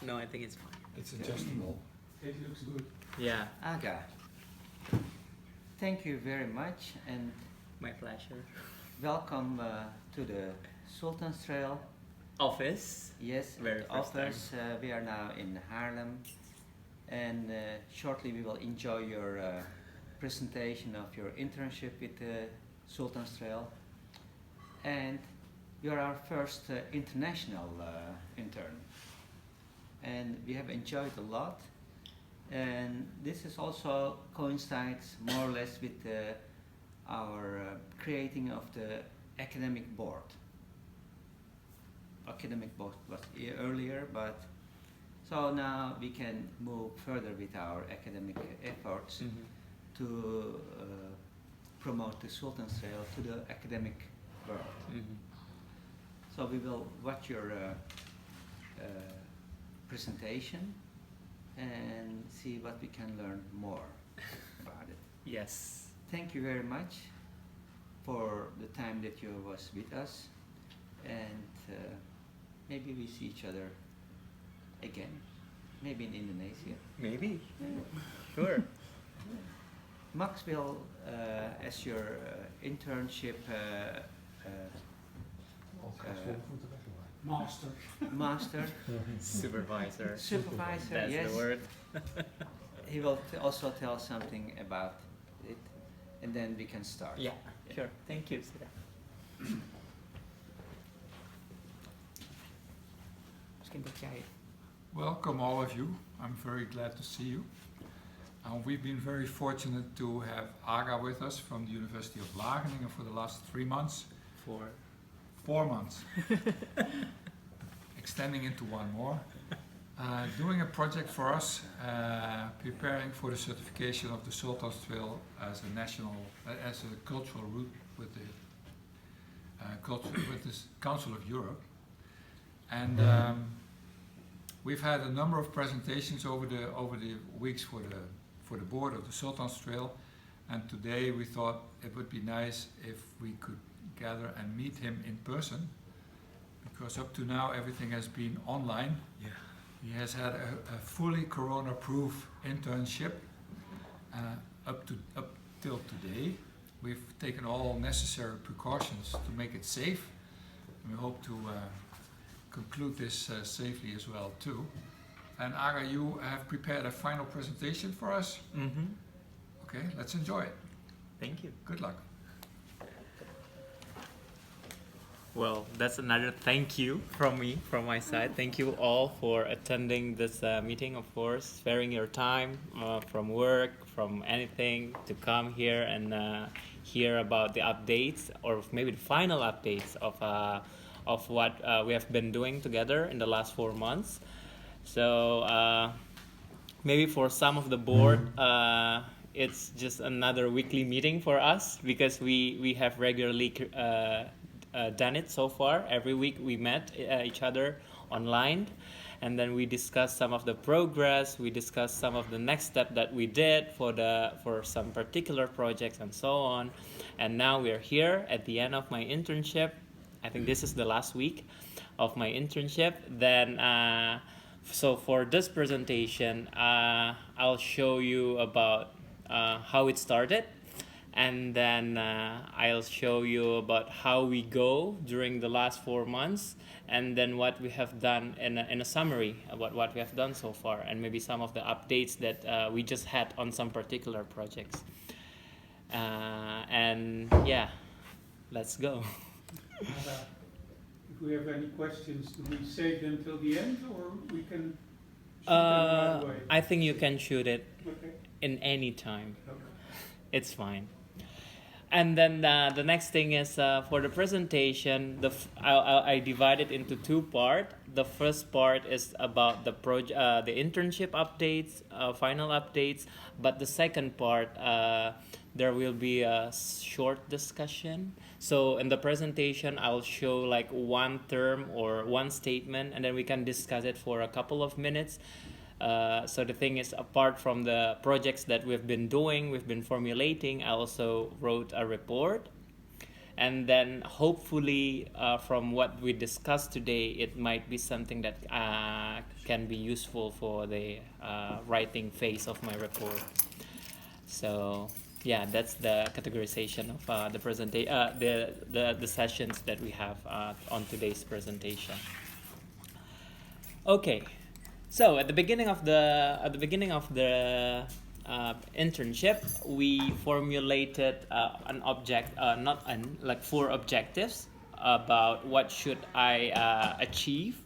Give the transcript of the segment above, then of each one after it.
No, I think it's fine. It's adjustable. It looks good. Yeah, Aga, thank you very much and my pleasure. welcome to the Sultans Trail. Office. Yes, Very at first office. We are now in Haarlem, and shortly we will enjoy your presentation of your internship with the Sultans Trail. And you're our first international intern, and we have enjoyed a lot. And this is also coincides more or less with our creating of the academic board. Academic board was earlier, but so now we can move further with our academic efforts to promote the Sultans Trail to the academic world. So we will watch your presentation and see what we can learn more about it. Yes. Thank you very much for the time that you was with us, and maybe we see each other again, maybe in Indonesia. Maybe. Sure. Max will, as your internship Master. master, Supervisor. supervisor, That's yes, the word. he will also tell something about it, and then we can start. Yeah, sure. Thank you, Sira. Misschien dat jij. Welcome all of you. I'm very glad to see you. We've been very fortunate to have Aga with us from the University of Wageningen for the last 3 months. For 4 months. Extending into 1 more. Doing a project for us, preparing for the certification of the Sultans Trail as a national, as a cultural route with the Council of Europe. And we've had a number of presentations over the weeks for the board of the Sultans Trail, and today we thought it would be nice if we could gather and meet him in person, because up to now everything has been online. yeah. He has had a fully corona-proof internship up till today. We've taken all necessary precautions to make it safe, and we hope to conclude this safely as well too. And Aga, you have prepared a final presentation for us. Okay, let's enjoy it. Thank you. Good luck. Well, that's another thank you from me, from my side. Thank you all for attending this meeting, of course, sparing your time from work, from anything, to come here and hear about the updates, or maybe the final updates of what we have been doing together in the last 4 months. So maybe for some of the board, it's just another weekly meeting for us, because we have regularly done it so far. Every week we met each other online, and then we discussed some of the progress, we discussed some of the next step that we did for some particular projects and so on. And now we are here at the end of my internship. I think this is the last week of my internship. Then so for this presentation, I'll show you about how it started, and then I'll show you about how we go during the last 4 months, and then what we have done in a summary about what we have done so far, and maybe some of the updates that we just had on some particular projects. And yeah, let's go. If we have any questions, do we save them till the end, or we can shoot them right away? I think you can shoot it Okay. in any time. Okay. It's fine. And then the next thing is for the presentation, I divide it into 2 parts. The first part is about the internship updates, final updates. But the second part, there will be a short discussion. So in the presentation, I'll show like 1 term or 1 statement, and then we can discuss it for a couple of minutes. So the thing is, apart from the projects that we've been doing, we've been formulating, I also wrote a report. and then hopefully from what we discussed today, it might be something that can be useful for the writing phase of my report. So yeah, that's the categorization of the sessions that we have on today's presentation. Okay, so at the beginning of the internship, we formulated four objectives about what should I achieve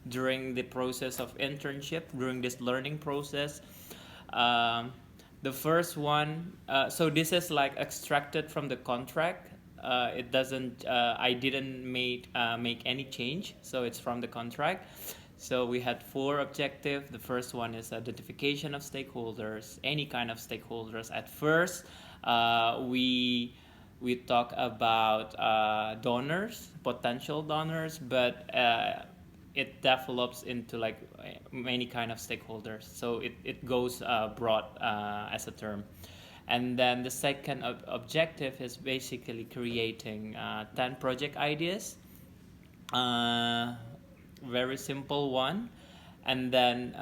during the process of internship, during this learning process. The first one, so this is like extracted from the contract. It doesn't. I didn't make any change, so it's from the contract. So we had four objectives. The first one is identification of stakeholders, any kind of stakeholders. At first, we talk about donors, potential donors, but it develops into like many kind of stakeholders. So it goes broad as a term. And then the second objective is basically creating 10 project ideas. Very simple one. And then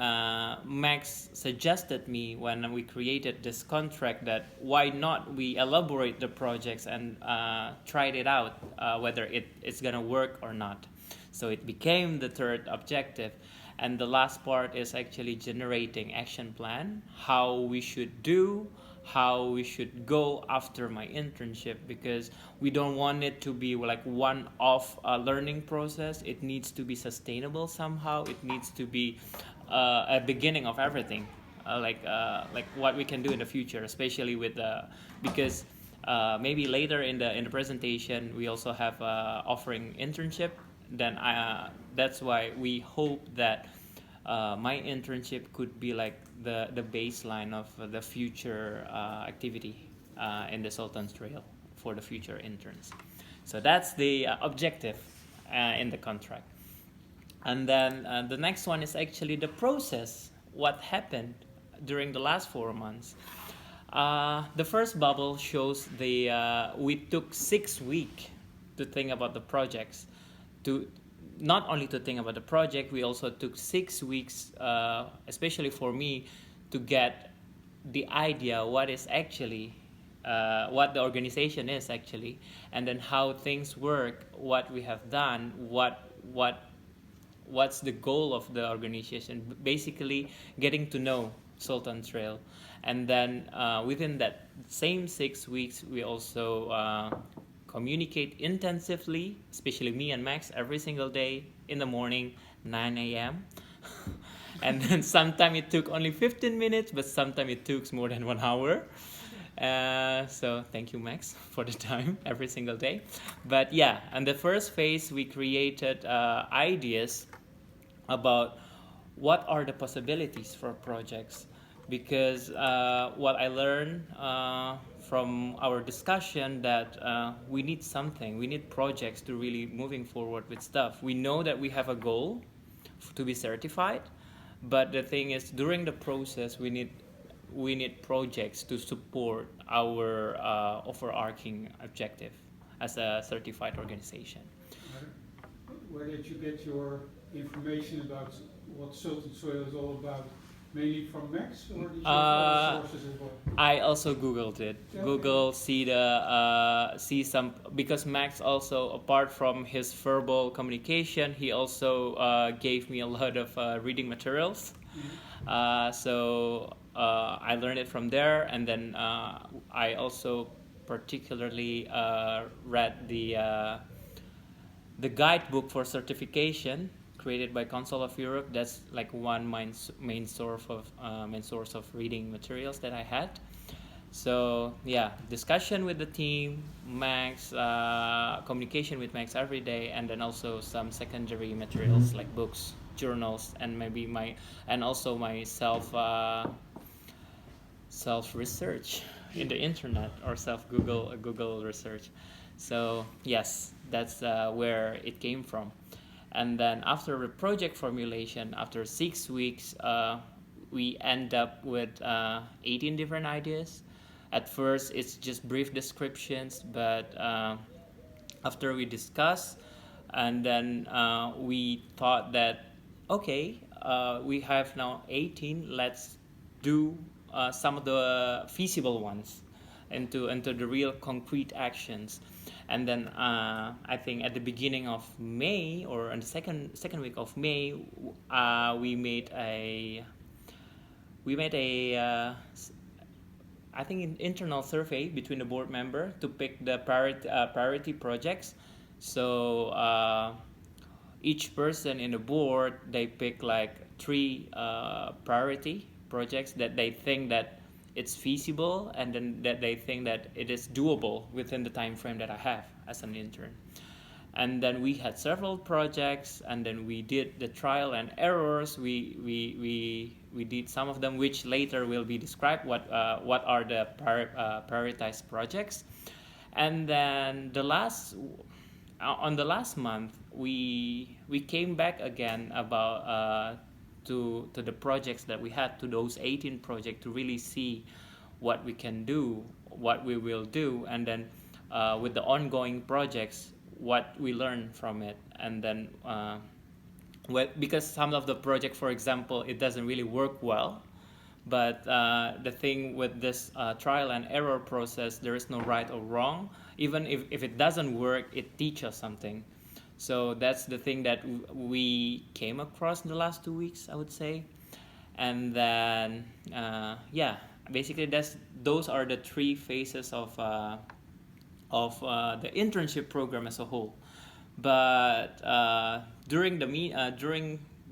Max suggested me when we created this contract that why not we elaborate the projects and try it out whether it's gonna work or not. So it became the third objective. And the last part is actually generating action plan, how we should do, how we should go after my internship, because we don't want it to be like one-off learning process. It needs to be sustainable somehow. It needs to be a beginning of everything, like what we can do in the future, especially with because maybe later in the presentation we also have offering internship. Then that's why we hope that my internship could be like the baseline of the future activity in the Sultans Trail for the future interns. So that's the objective in the contract. And then the next one is actually the process, what happened during the last 4 months. The first bubble shows we took 6 weeks to think about the projects. Not only to think about the project, we also took 6 weeks, especially for me, to get the idea what is actually, what the organization is actually, and then how things work, what we have done, what's the goal of the organization. Basically, getting to know Sultans Trail, and then within that same 6 weeks, we also communicate intensively, especially me and Max, every single day in the morning, 9 a.m. And then sometimes it took only 15 minutes, but sometimes it took more than 1 hour. So thank you, Max, for the time every single day. But yeah, in the first phase, we created ideas about what are the possibilities for projects. Because what I learned from our discussion that we need something, we need projects to really moving forward with stuff. We know that we have a goal to be certified, but the thing is, during the process, we need projects to support our overarching objective as a certified organization. Where did you get your information about what Sultans Trail is all about? Mainly from Max, or did you have other sources as well? I also Googled it. Okay. Google see some, because Max also, apart from his verbal communication, he also gave me a lot of reading materials. Mm-hmm. So I learned it from there, and then I also particularly read the guidebook for certification created by Council of Europe. That's like one main source of reading materials that I had. So yeah, discussion with the team, Max, communication with Max every day, and then also some secondary materials like books, journals, and maybe my self research in the internet, or Google research. So yes, that's where it came from. And then after the project formulation, after 6 weeks, we end up with 18 different ideas. At first, it's just brief descriptions, but after we discussed, and then we thought that, okay, we have now 18, let's do some of the feasible ones into the real concrete actions. And then I think at the beginning of May, or in the second week of May, we made a I think an internal survey between the board member to pick the priority projects. So each person in the board, they pick like 3 priority projects that they think that it's feasible, and then that they think that it is doable within the time frame that I have as an intern. And then we had several projects, and then we did the trial and errors. We did some of them, which later will be described what are the prioritized projects. And then on the last month, we came back again about to the projects that we had, to those 18 projects, to really see what we can do, what we will do, and then with the ongoing projects, what we learn from it. And then because some of the project, for example, it doesn't really work well, but the thing with this trial and error process, there is no right or wrong. Even if it doesn't work, it teaches us something. So that's the thing that we came across in the last 2 weeks, I would say. And then basically those are the 3 phases of the internship program as a whole. But during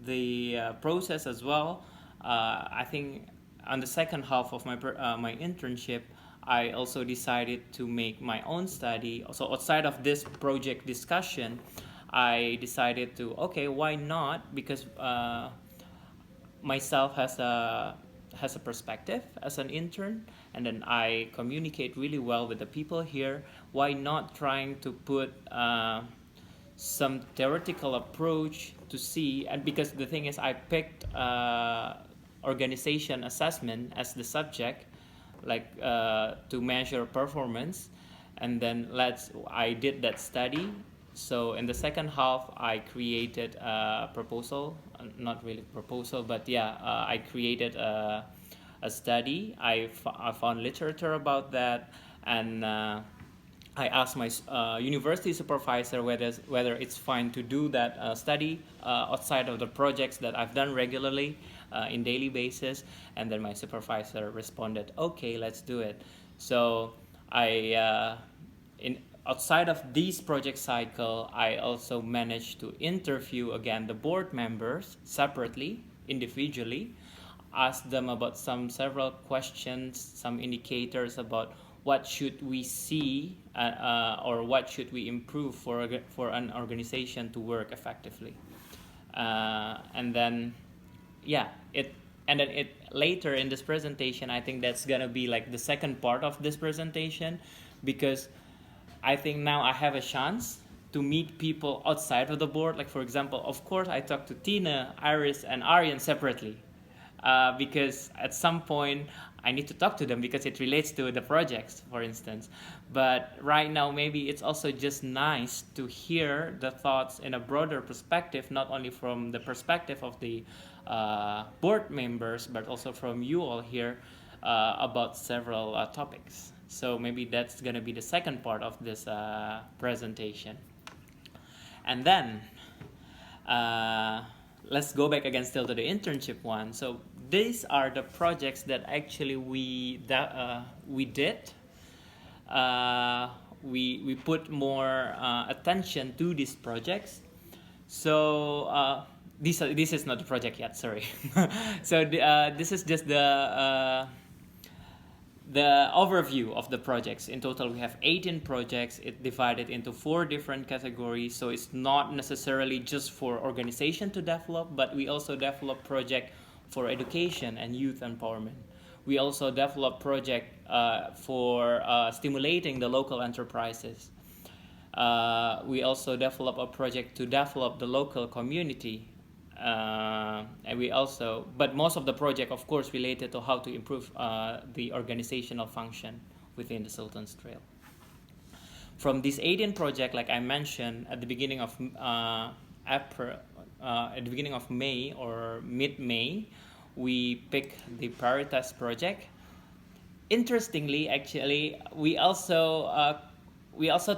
the process as well, I think on the second half of my internship, I also decided to make my own study. So outside of this project discussion, I decided to, okay, why not? Because myself has a perspective as an intern, and then I communicate really well with the people here. Why not trying to put some theoretical approach to see? And because the thing is, I picked organization assessment as the subject, like to measure performance, and then I did that study. So in the second half, I created a proposal, not really proposal, but I created a study. I found literature about that, and I asked my university supervisor whether it's fine to do that study outside of the projects that I've done regularly in daily basis. And then my supervisor responded, okay, let's do it. So outside of this project cycle, I also managed to interview again the board members separately, individually, ask them about several questions, some indicators about what should we see or what should we improve for an organization to work effectively. And then later in this presentation, I think that's gonna be like the second part of this presentation, because I think now I have a chance to meet people outside of the board. Like, for example, of course, I talked to Tina, Iris, and Aryan separately because at some point I need to talk to them because it relates to the projects, for instance. But right now, maybe it's also just nice to hear the thoughts in a broader perspective, not only from the perspective of the board members, but also from you all here about several topics. So maybe that's going to be the second part of this presentation. And then let's go back again still to the internship one. So these are the projects that actually we did. We put more attention to these projects. So this is not the project yet, sorry. So this is just the overview of the projects. In total, we have 18 projects. It's divided into 4 different categories. So it's not necessarily just for organization to develop, but we also develop project for education and youth empowerment. We also develop project for stimulating the local enterprises. We also develop a project to develop the local community. And we also, but most of the project, of course, related to how to improve the organizational function within the Sultans Trail. from this 18 project, like I mentioned at the beginning of April, at the beginning of May or mid-May, we pick the prioritized project. Interestingly, actually, we also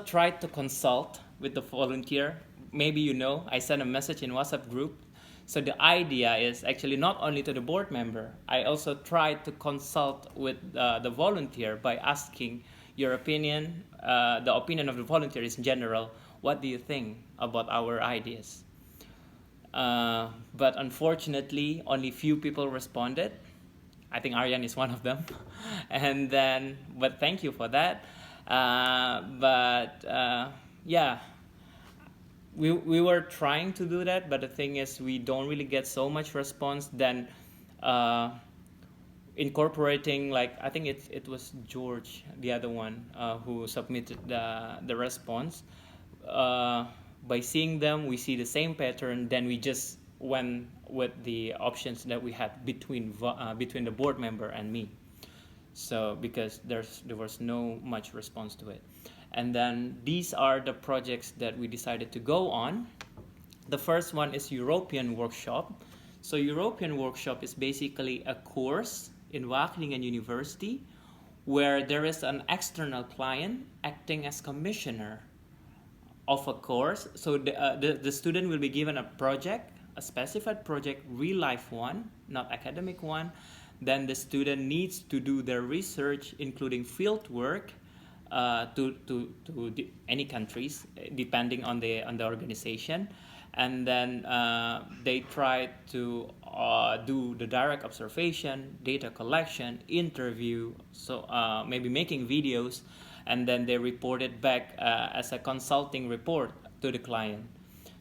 tried to consult with the volunteer. Maybe you know, I sent a message in WhatsApp group. So the idea is actually not only to the board member, I also tried to consult with the volunteer by asking your opinion, the opinion of the volunteer in general. What do you think about our ideas? But unfortunately, only few people responded. I think Aryan is one of them. And then, but thank you for that. Yeah, we were trying to do that, but the thing is we don't really get so much response. Then incorporating, like, I think it was George, the other one, who submitted the response. By seeing them, we see the same pattern. Then we just went with the options that we had between the board member and me. So because there was no much response to it. And then these are the projects that we decided to go on. The first one is European Workshop. So European Workshop is basically a course in Wageningen University where there is an external client acting as commissioner of a course. So the student will be given a project, a specified project, real life one, not academic one. Then the student needs to do their research, including field work, to any countries, depending on the organization. And then they try to do the direct observation, data collection, interview, so maybe making videos, and then they report it back as a consulting report to the client.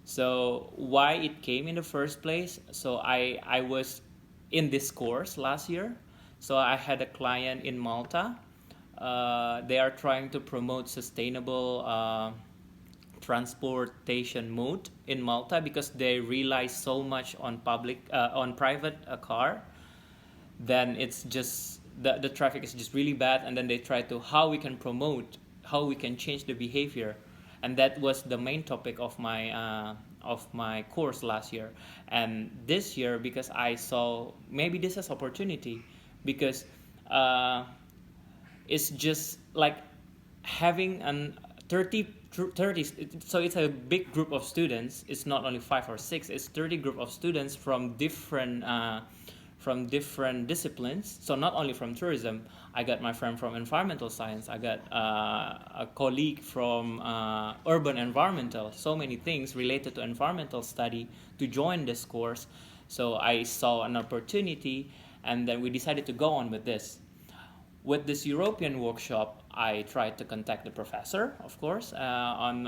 So why it came in the first place? So I was in this course last year. So I had a client in Malta. They are trying to promote sustainable transportation mode in Malta because they rely so much on private car. Then it's just the traffic is just really bad, and then they try to how we can promote, how we can change the behavior, and that was the main topic of my course last year. And this year, because I saw maybe this is opportunity, because it's just like having an 30, so it's a big group of students. It's not only 5 or 6, it's 30 group of students from different disciplines. So not only from tourism, I got my friend from environmental science, I got a colleague from urban environmental, so many things related to environmental study to join this course. So I saw an opportunity, and then we decided to go on with this. With this European workshop, I tried to contact the professor, of course, on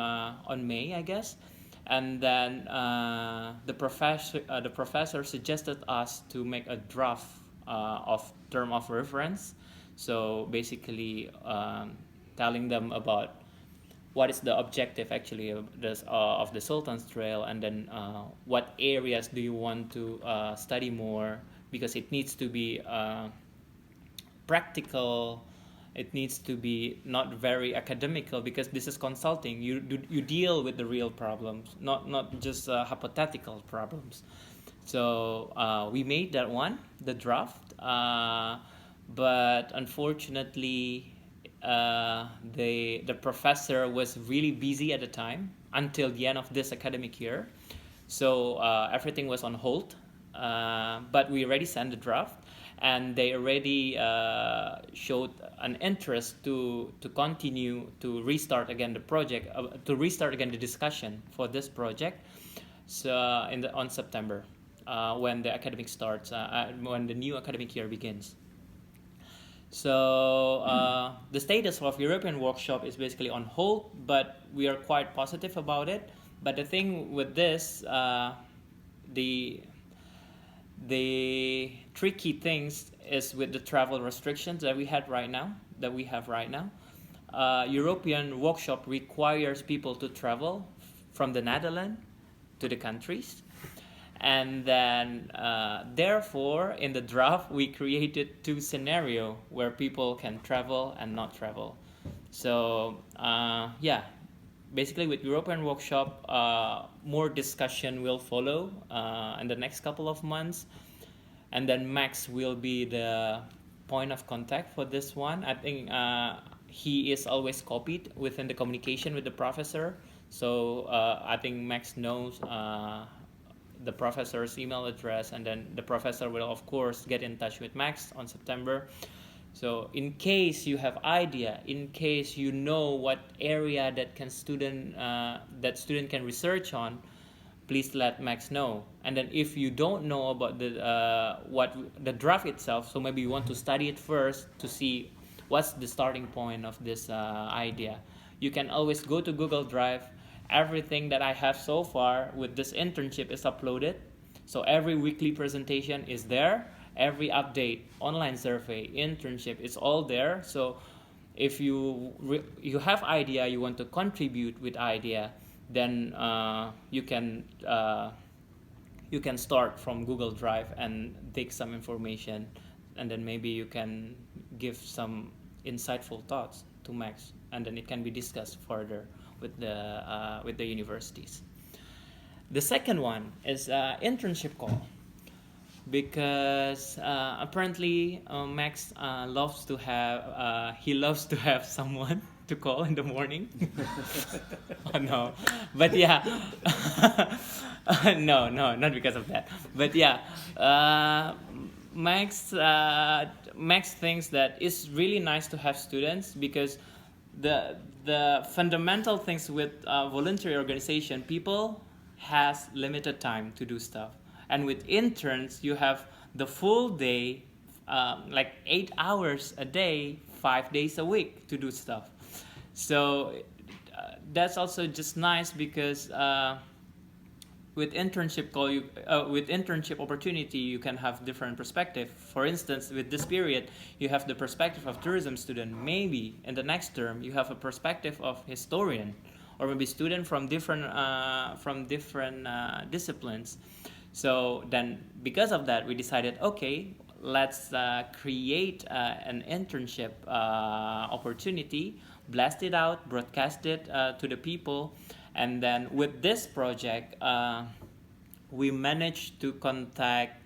May, I guess, and then the professor suggested us to make a draft of term of reference. So basically, telling them about what is the objective actually of the Sultans Trail, and then what areas do you want to study more, because it needs to be practical. It needs to be not very academical, because this is consulting. You deal with the real problems, not just hypothetical problems. So we made that one, the draft, but unfortunately the professor was really busy at the time until the end of this academic year. So everything was on hold, but we already sent the draft, and they already showed an interest to continue to restart again the project, to restart again the discussion for this project. So on September, when the academic starts, when the new academic year begins. So the status of European workshop is basically on hold, but we are quite positive about it. But the thing with this, the tricky things is with the travel restrictions that we have right now. European workshop requires people to travel from the Netherlands to the countries, and then therefore in the draft we created 2 scenarios where people can travel and not travel. So yeah, basically with European workshop, more discussion will follow in the next couple of months, and then Max will be the point of contact for this one. I think he is always copied within the communication with the professor, so I think Max knows the professor's email address, and then the professor will of course get in touch with Max on September. So in case you have idea, in case you know what area that student can research on, please let Max know. And then if you don't know about the draft itself, so maybe you want to study it first to see what's the starting point of this idea, you can always go to Google Drive. Everything that I have so far with this internship is uploaded. So every weekly presentation is there. Every update, online survey, internship, it's all there. So if you have idea, you want to contribute with idea, then you can start from Google Drive and take some information, and then maybe you can give some insightful thoughts to Max, and then it can be discussed further with the universities. The second one is internship call, because apparently Max loves to have someone to call in the morning. Oh no, but yeah, no, not because of that. But yeah, Max thinks that it's really nice to have students, because the fundamental things with voluntary organization, people has limited time to do stuff. And with interns, you have the full day, like 8 hours a day, 5 days a week to do stuff. So that's also just nice, because with internship with internship opportunity, you can have different perspective. For instance, with this period, you have the perspective of tourism student. Maybe in the next term, you have a perspective of historian, or maybe student from different disciplines. So then, because of that, we decided, okay, let's create an internship opportunity, blast it out, broadcast it to the people. And then with this project, we managed to contact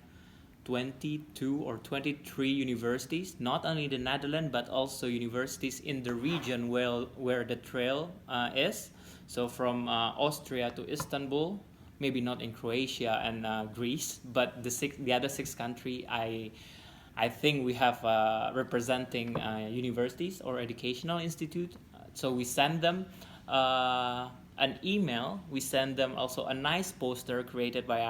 22 or 23 universities, not only the Netherlands, but also universities in the region where the trail is. So from Austria to Istanbul, maybe not in Croatia and Greece, but the other 6 countries, I think we have representing universities or educational institute. So we send them an email. We send them also a nice poster created by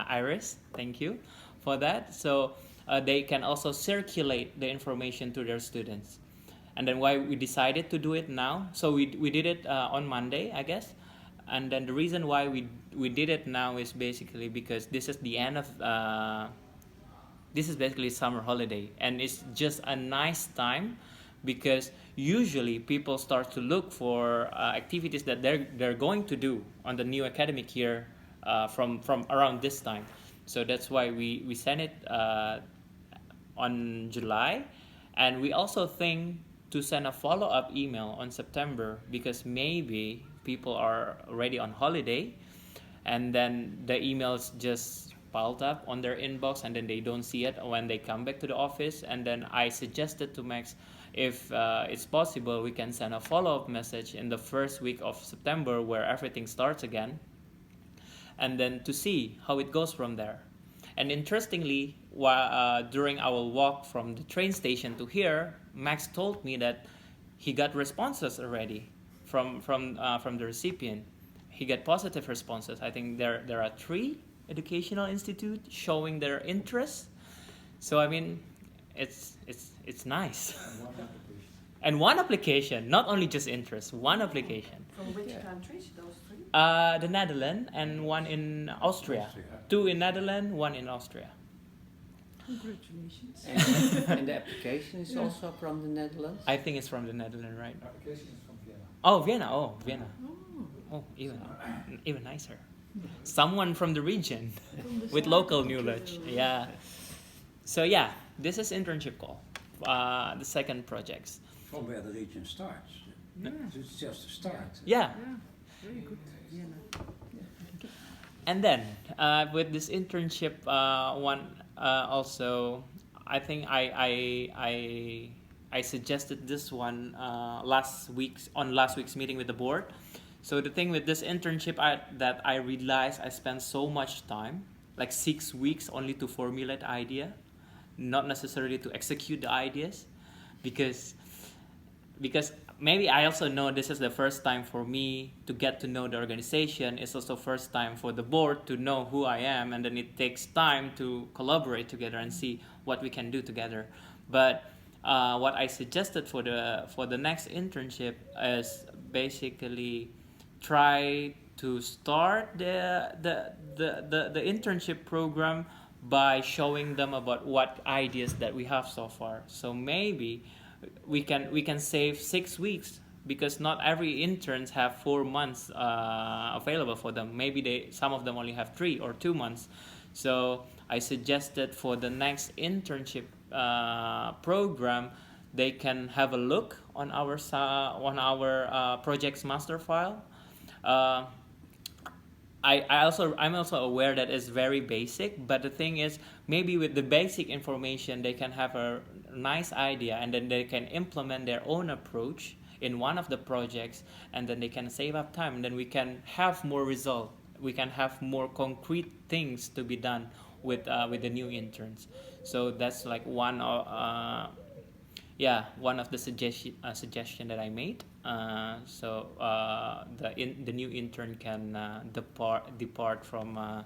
Iris. Thank you for that. So they can also circulate the information to their students. And then why we decided to do it now? So we did it on Monday, I guess. And then the reason why we did it now is basically because this is the end of this is basically summer holiday, and it's just a nice time, because usually people start to look for activities that they're going to do on the new academic year from around this time. So that's why we sent it on July, and we also think to send a follow-up email on September, because maybe people are already on holiday, and then the emails just piled up on their inbox, and then they don't see it when they come back to the office. And then I suggested to Max, if it's possible, we can send a follow-up message in the first week of September, where everything starts again, and then to see how it goes from there. And interestingly, during our walk from the train station to here, Max told me that he got responses already from the recipient. He got positive responses. I think there are 3 educational institutes showing their interest. So I mean, it's nice. And one application, not only just interest, one application. From which countries, those 3? The Netherlands and one in Austria. 2 in Netherlands, 1 in Austria. Congratulations. And the application is also from the Netherlands? I think it's from the Netherlands, right? Application is from Vienna. Oh, Vienna. Oh, Vienna. Oh, even nicer. Someone from the region with local knowledge. Yeah. So yeah, this is internship call. The second projects. From where the region starts. Yeah. It's just a start. Yeah. Very good, Vienna. And then with this internship one also, I think I suggested this one last week's meeting with the board. So the thing with this internship that I realized I spent so much time, like 6 weeks only to formulate idea, not necessarily to execute the ideas, because maybe I also know this is the first time for me to get to know the organization. It's also first time for the board to know who I am, and then it takes time to collaborate together and see what we can do together. But what I suggested for the next internship is basically try to start the internship program by showing them about what ideas that we have so far. So maybe we can save 6 weeks, because not every interns have 4 months available for them. Maybe some of them only have 3 or 2 months. So I suggested for the next internship program, they can have a look on our project's master file. I'm also aware that it's very basic, but the thing is, maybe with the basic information, they can have a nice idea, and then they can implement their own approach in one of the projects, and then they can save up time, and then we can have more result. We can have more concrete things to be done with the new interns. So that's like one of the suggestion that I made. So the new intern can depart from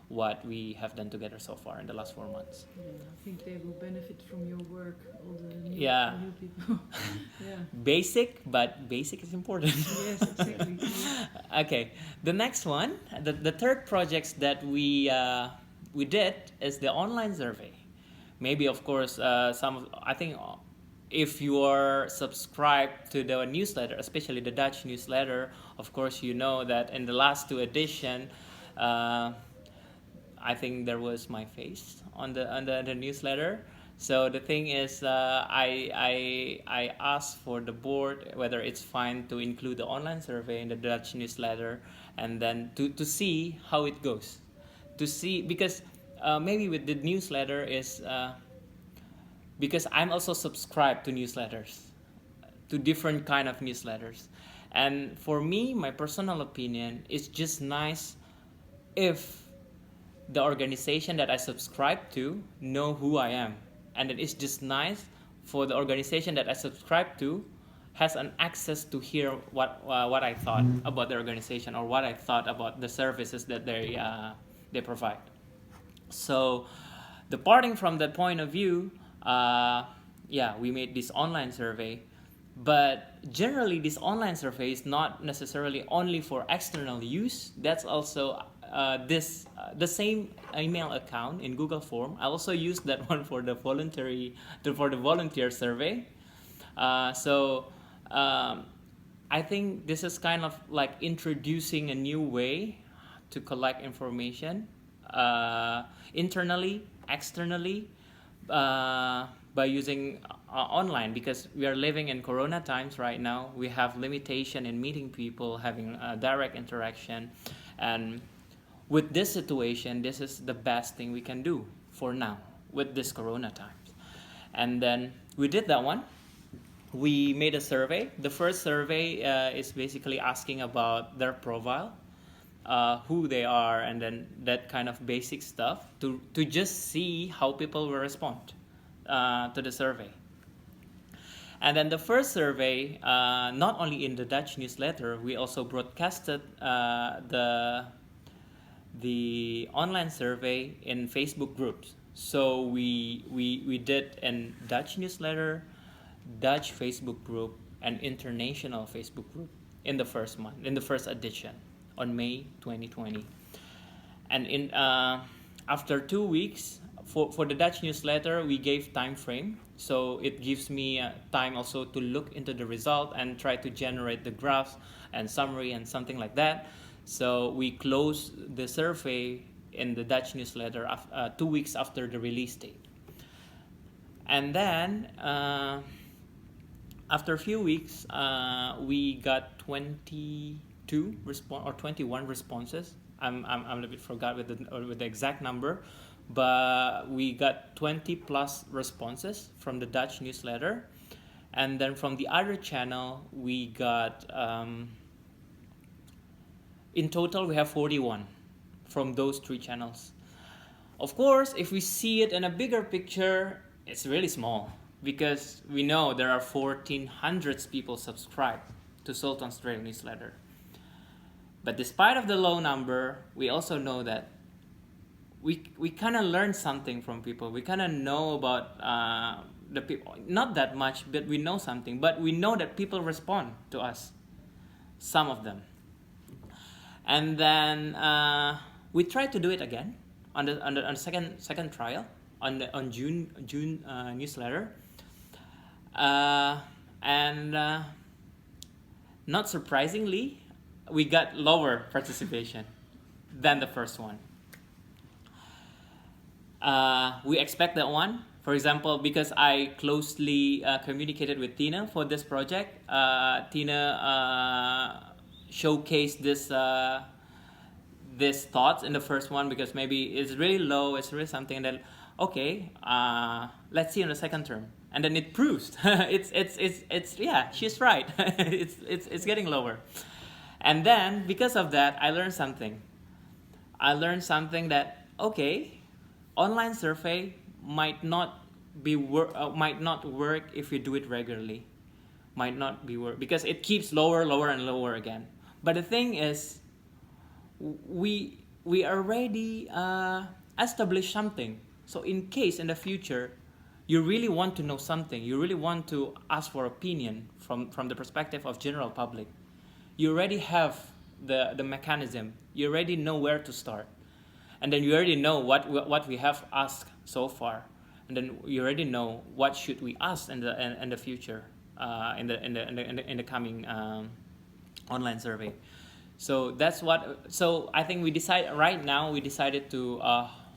what we have done together so far in the last 4 months. Yeah, I think they will benefit from your work, all the new, Yeah. new people. Yeah. Basic, but basic is important. Yes, exactly. Okay, the next one, the third projects that we did is the online survey. Maybe of course I think if you are subscribed to the newsletter, especially the Dutch newsletter, of course you know that in the last 2 editions, I think there was my face on the newsletter. So the thing is, I asked for the board whether it's fine to include the online survey in the Dutch newsletter, and then to see how it goes, to see, because maybe with the newsletter is because I'm also subscribed to newsletters, to different kind of newsletters, and for me, my personal opinion, it's just nice if the organization that I subscribe to know who I am, and it's just nice for the organization that I subscribe to has an access to hear what I thought about the organization, or what I thought about the services that they provide. So, departing from that point of view, we made this online survey, but generally this online survey is not necessarily only for external use. That's also the same email account in Google Form. I also used that one for the volunteer survey. I think this is kind of like introducing a new way to collect information internally, externally, by using online, because we are living in Corona times right now. We have limitation in meeting people, having direct interaction, and with this situation, this is the best thing we can do for now with this Corona times. And then we did that one. We made a survey. The first survey is basically asking about their profile, who they are, and then that kind of basic stuff to just see how people will respond to the survey. And then the first survey, not only in the Dutch newsletter, we also broadcasted the online survey in Facebook groups. So we did in Dutch newsletter, Dutch Facebook group, and international Facebook group in the first month, in the first edition on May 2020. And after 2 weeks, for the Dutch newsletter, we gave time frame. So it gives me time also to look into the result and try to generate the graphs and summary and something like that. So we closed the survey in the Dutch newsletter 2 weeks after the release date. And then after a few weeks, we got 20 or 21 responses. I'm a little bit forgot with the exact number, but we got 20 plus responses from the Dutch newsletter, and then from the other channel we got in total we have 41 from those 3 channels. Of course, if we see it in a bigger picture, it's really small, because we know there are 1,400 people subscribed to Sultans Trail newsletter. But despite of the low number, we also know that we kind of learn something from people. We kind of know about the people, not that much, but we know something. But we know that people respond to us, some of them. And then we tried to do it again on the second trial on June newsletter, and not surprisingly, we got lower participation than the first one. We expect that one. For example, because I closely communicated with Tina for this project, Tina showcased this thoughts in the first one, because maybe it's really low, it's really something that, okay, let's see in the second term, and then it proves it's yeah, she's right. it's getting lower. And then because of that, I learned something that, okay, online survey might not work if you do it regularly, might not be work, because it keeps lower and lower again. But the thing is, we already established something. So in case in the future you really want to know something, you really want to ask for opinion from the perspective of general public, you already have the mechanism, you already know where to start, and then you already know what we have asked so far, and then you already know what should we ask in the future, in the coming online survey. So that's what. So I think we decided to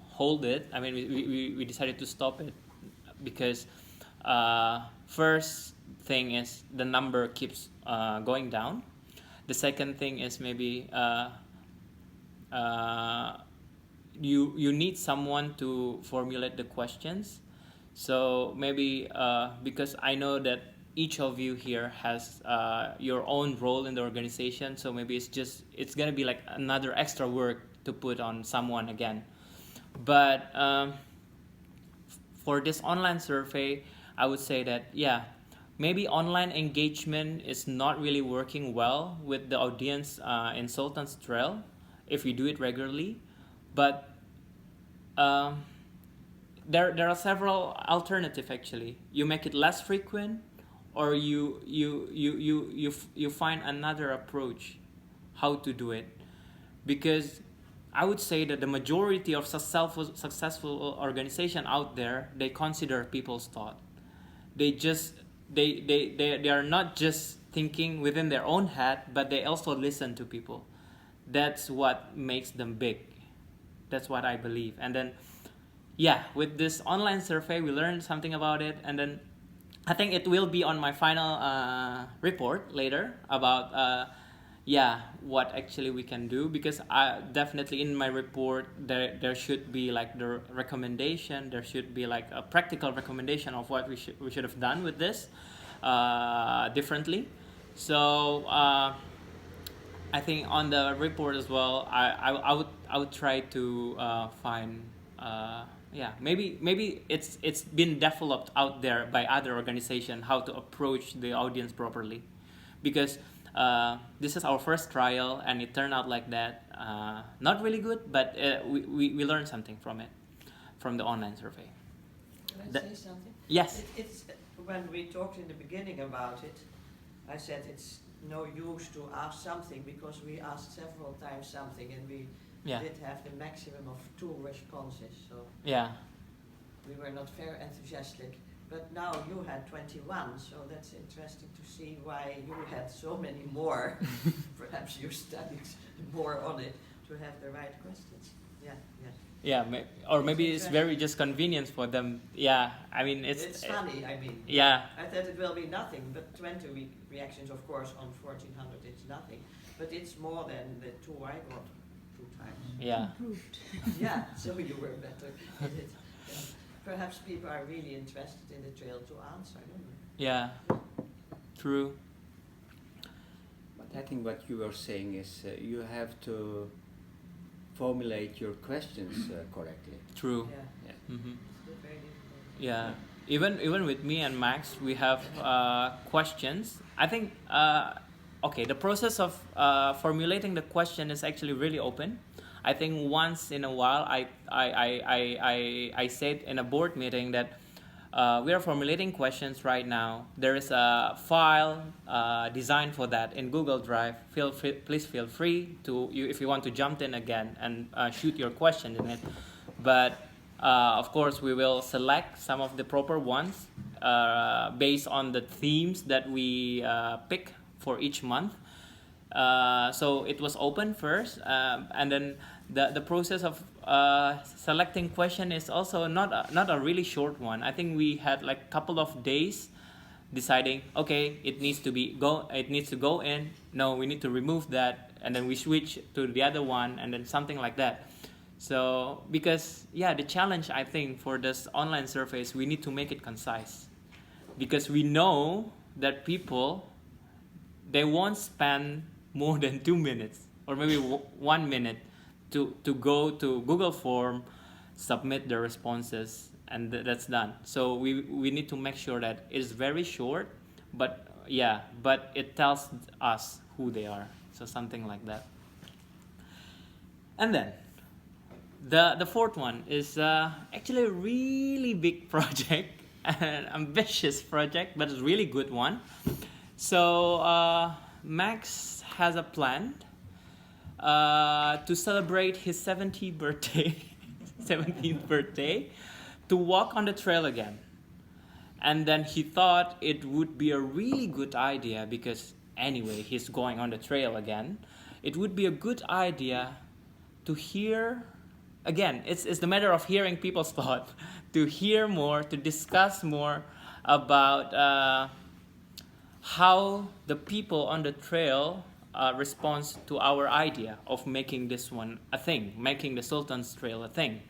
hold it. I mean, we decided to stop it because first thing is the number keeps going down. The second thing is maybe you need someone to formulate the questions. So maybe because I know that each of you here has your own role in the organization, so maybe it's gonna be like another extra work to put on someone again. But for this online survey, I would say that maybe online engagement is not really working well with the audience in Sultans Trail if you do it regularly, but there are several alternatives actually. You make it less frequent, or you find another approach how to do it, because I would say that the majority of successful organization out there, they consider people's thought. They are not just thinking within their own head, but they also listen to people. That's what makes them big. That's what I believe. And then with this online survey, we learned something about it, and then I think it will be on my final report later about what actually we can do, because I definitely in my report there should be like the recommendation, there should be like a practical recommendation of what we should have done with this differently. So I think on the report as well, I would try to find maybe it's been developed out there by other organizations how to approach the audience properly, because this is our first trial and it turned out like that. Not really good, but we learned something from it, from the online survey. Can I say something? Yes. It's when we talked in the beginning about it, I said it's no use to ask something because we asked several times something and we did have the maximum of 2 responses. So we were not very enthusiastic. But now you had 21, so that's interesting to see why you had so many more. Perhaps you studied more on it to have the right questions. Or maybe it's very just convenience for them. I mean it's funny. I mean, I thought it will be nothing, but 20 reactions, of course, on 1400 it's nothing. but it's more than the 2 I got 2 times. Yeah. Improved. Yeah, so you were better at it. Yeah. Perhaps people are really interested in the trail to answer, I don't know. Yeah. True. But I think what you were saying is you have to formulate your questions correctly. True. Yeah, Yeah. Mm-hmm. it's very difficult. Yeah. Even with me and Max, we have questions. I think okay. The process of formulating the question is actually really open. I think once in a while, I said in a board meeting that we are formulating questions right now. There is a file designed for that in Google Drive. Please feel free to if you want to jump in again and shoot your question in it. But of course, we will select some of the proper ones based on the themes that we pick for each month. So it was open first, and then the process of selecting question is also not a really short one. I think we had like a couple of days deciding, okay, it needs to go in. No, we need to remove that, and then we switch to the other one, and then something like that. So because the challenge I think for this online surveys, we need to make it concise, because we know that people, they won't spend more than 2 minutes or maybe 1 minute to go to Google form, submit their responses, and that's done. So we need to make sure that it's very short, but it tells us who they are. So something like that. And then the fourth one is actually a really big project, an ambitious project, but it's a really good one. So Max has a plan to celebrate his 17th birthday, to walk on the trail again. And then he thought it would be a really good idea, because anyway, he's going on the trail again. It would be a good idea to hear, again, it's the matter of hearing people's thought, to hear more, to discuss more about how the people on the trail responds to our idea of making this one a thing, making the Sultans Trail a thing.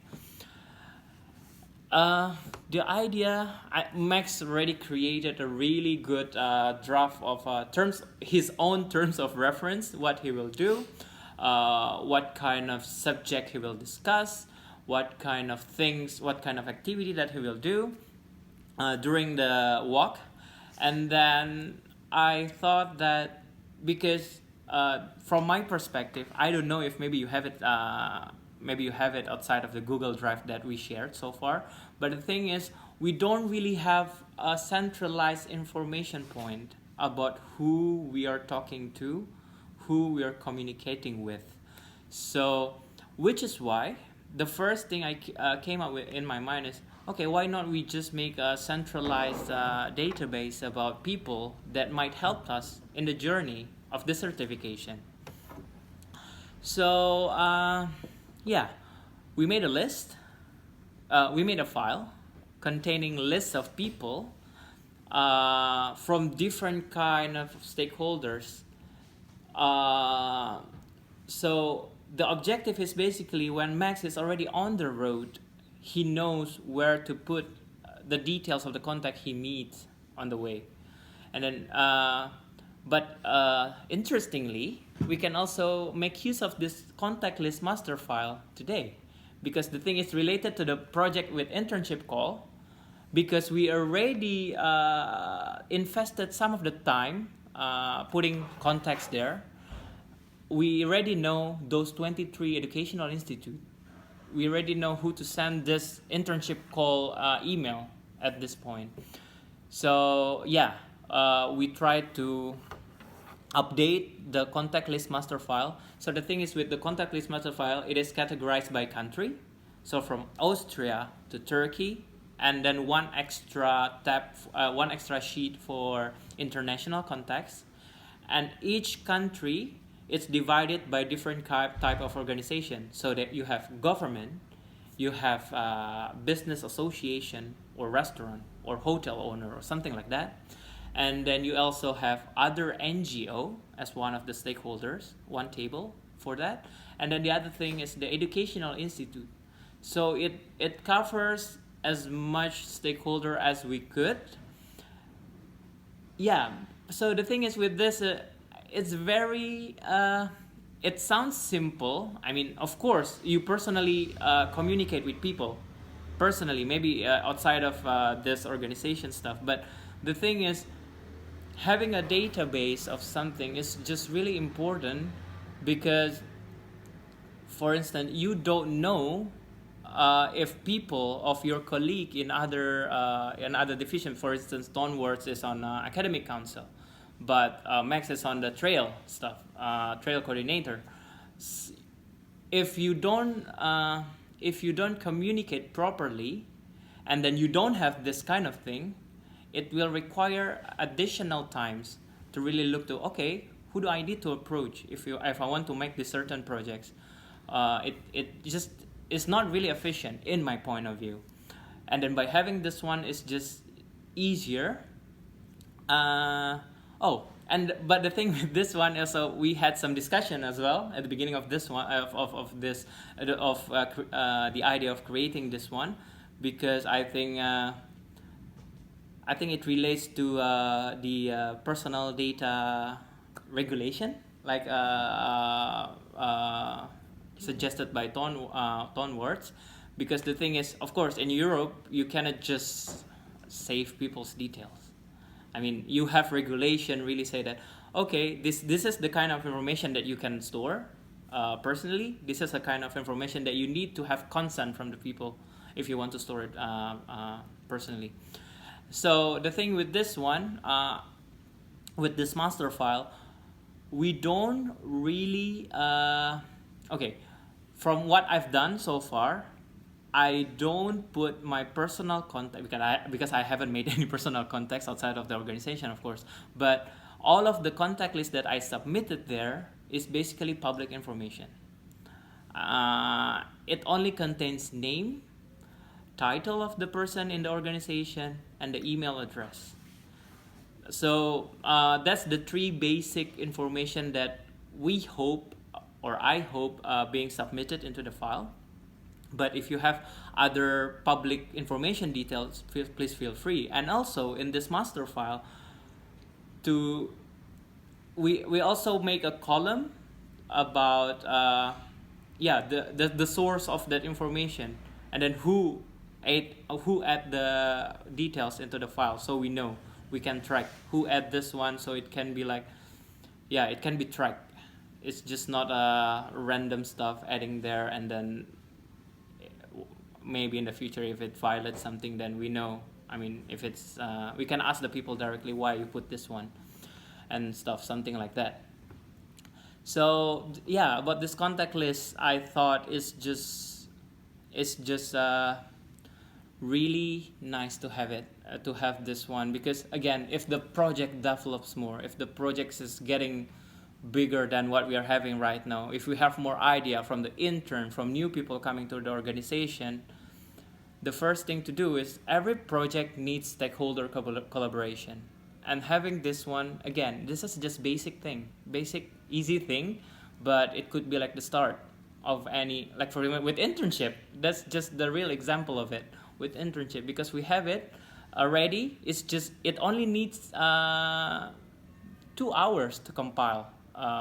The idea, Max already created a really good draft of his own terms of reference, what he will do, what kind of subject he will discuss, what kind of things, what kind of activity that he will do during the walk. And then I thought that, because from my perspective, I don't know if maybe you have it outside of the Google Drive that we shared so far, but the thing is, we don't really have a centralized information point about who we are talking to, who we are communicating with. So, which is why the first thing I came up with in my mind is, okay, why not we just make a centralized database about people that might help us in the journey of the certification. So we made a list. We made a file containing lists of people from different kind of stakeholders. So the objective is basically, when Max is already on the road, he knows where to put the details of the contact he meets on the way. And then, interestingly, we can also make use of this contact list master file today, because the thing is related to the project with Internship call, because we already invested some of the time putting contacts there. We already know those 23 educational institutes. We already know who to send this Internship call email at this point. So we tried to update the contact list master file. So the thing is, with the contact list master file, it is categorized by country. So from Austria to Turkey, and then one extra sheet for international contacts. And each country, it's divided by different type of organization, so that you have government, you have business association or restaurant or hotel owner or something like that. And then you also have other NGO as one of the stakeholders, one table for that. And then the other thing is the educational institute. So it covers as much stakeholder as we could. Yeah, so the thing is with this, it's very, it sounds simple. I mean, of course, you personally communicate with people, personally, maybe outside of this organization stuff. But the thing is, having a database of something is just really important because, for instance, you don't know if people of your colleague in other division, for instance, Don Words is on academic council, but Max is on the trail stuff, trail coordinator. If you don't communicate properly, and then you don't have this kind of thing, it will require additional times to really look to, okay, who do I need to approach if I want to make these certain projects. It just is not really efficient in my point of view. And then by having this one, it's just easier. But the thing with this one also, we had some discussion as well at the beginning of this one the idea of creating this one, because I think it relates to the personal data regulation, like suggested by Ton Words, because the thing is, of course, in Europe you cannot just save people's details. I mean, you have regulation really say that, okay, this is the kind of information that you can store personally. This is the kind of information that you need to have consent from the people if you want to store it personally. So the thing with this one, with this master file, we don't really, okay, from what I've done so far, I don't put my personal contact, because I haven't made any personal contacts outside of the organization, of course, but all of the contact list that I submitted there is basically public information. It only contains name, title of the person in the organization, and the email address. So that's the three basic information that we hope, or I hope, being submitted into the file. But if you have other public information details, please feel free. And also in this master file, we also make a column about the source of that information, and then who add the details into the file, so we know, we can track who add this one, so it can be like, it can be tracked. It's just not random stuff adding there, and then maybe in the future if it violates something, then we know. I mean, if it's we can ask the people directly why you put this one and stuff, something like that. So about this contact list, I thought it's just really nice to have it, to have this one, because again, if the project develops more, if the project is getting bigger than what we are having right now, if we have more idea from the intern, from new people coming to the organization, the first thing to do is every project needs stakeholder collaboration. And having this one, again, this is just basic easy thing, but it could be like the start of any, like for example with internship, that's just the real example of it with internship, because we have it already. It's just, it only needs 2 hours to compile,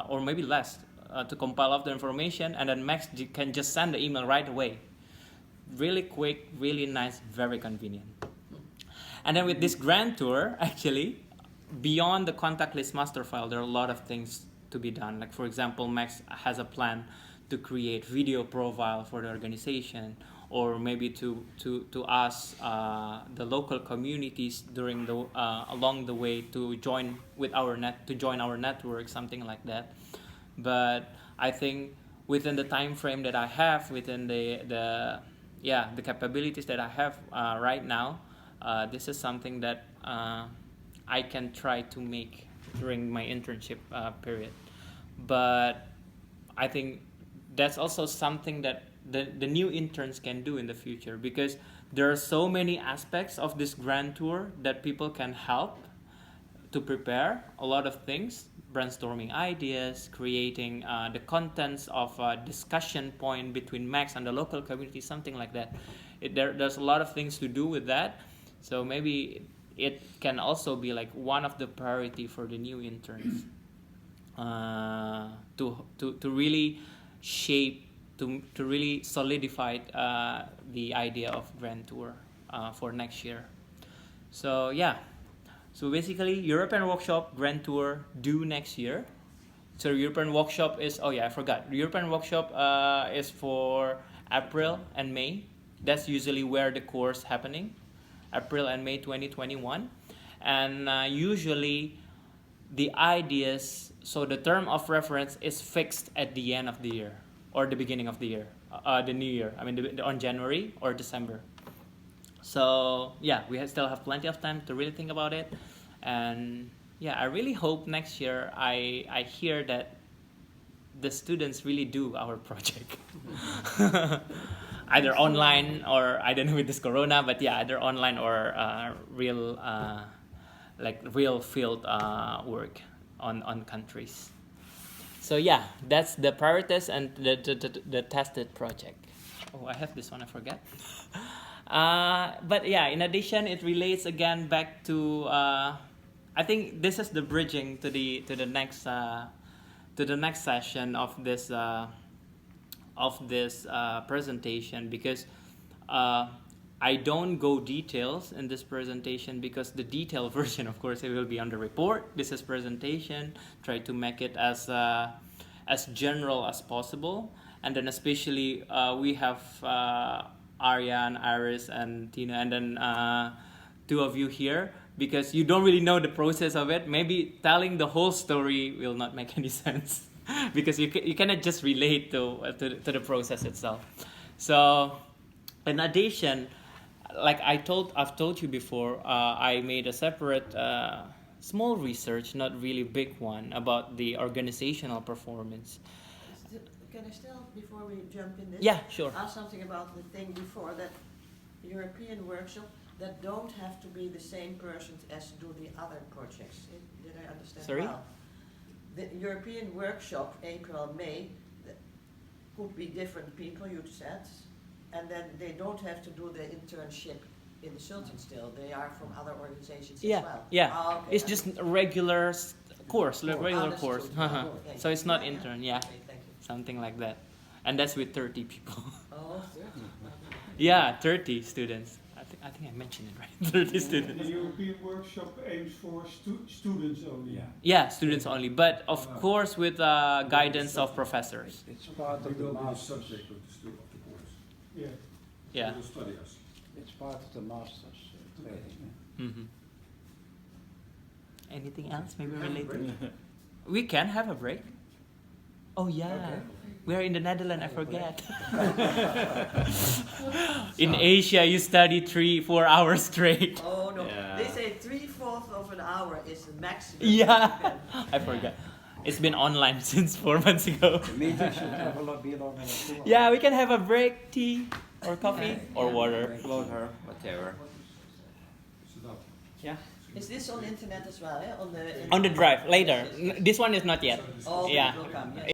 or maybe less, to compile all the information, and then Max can just send the email right away. Really quick, really nice, very convenient. And then with this grand tour, actually, beyond the contact list master file, there are a lot of things to be done. Like for example, Max has a plan to create video profile for the organization, or maybe to ask the local communities during the along the way to join with our network, something like that. But I think within the time frame that I have, within the capabilities that I have right now, this is something that I can try to make during my internship period. But I think that's also something that the new interns can do in the future, because there are so many aspects of this grand tour that people can help to prepare a lot of things, brainstorming ideas, creating the contents of a discussion point between Max and the local community, something like that. There's a lot of things to do with that. So maybe it can also be like one of the priority for the new interns to really shape, to really solidify the idea of Grand Tour for next year. So yeah, so basically European Workshop, Grand Tour due next year. So European Workshop is, oh yeah, I forgot. European Workshop is for April and May. That's usually where the course happening, April and May 2021. And usually the ideas, so the term of reference is fixed at the end of the year or the beginning of the year, the new year. I mean, on January or December. So yeah, we still have plenty of time to really think about it. And yeah, I really hope next year I hear that the students really do our project. Either online or, I don't know with this corona, but yeah, either online or real real field work on countries. So yeah, that's the priorities and the tested project. Oh, I have this one, I forgot. But yeah, in addition, it relates again back to I think this is the bridging to the next session of this presentation, because I don't go details in this presentation, because the detailed version, of course, it will be on the report. This is presentation. Try to make it as general as possible, and then especially we have Aryan, Iris, and Tina, and then two of you here, because you don't really know the process of it. Maybe telling the whole story will not make any sense. Because you cannot just relate to the process itself. So, in addition, like I've told you before, I made a separate small research, not really big one, about the organizational performance. Can I still, before we jump in this? Yeah, sure. Ask something about the thing before, that European workshop, that don't have to be the same persons as do the other projects. Did I understand Sorry? well? The European workshop, April, May, could be different people, you said, and then they don't have to do the internship in the Sultans Trail. They are from other organizations as well. Yeah. Ah, okay. It's just a regular course, regular Understood. course. Okay. So it's not intern, yeah, Okay, thank you. something like that, and that's with 30 people. Oh, Yeah, 30 students. I think I mentioned it right. 30 The students. European workshop aims for students only. Yeah. Yeah, students only, but of course with guidance of professors. It's part of We the will be a master's. subject of the course. Yeah. Yeah. They will study us. It's part of the master's training. Mm-hmm. Anything else maybe related? We can have a break. Oh yeah, Okay. we are in the Netherlands. I forget. In Asia, you study 3-4 hours straight. Oh no, Yeah. they say 3/4 of an hour is the maximum. Yeah, you can- I forgot. It's been online since 4 months ago. The meeting should have a lot be longer than 2 hours. Yeah, we can have a break, tea or coffee or water. Water, whatever. Sit up. Yeah. Is this on internet as well? Eh? On the drive later. This one is not yet. Oh, Yeah. it will come. Yes.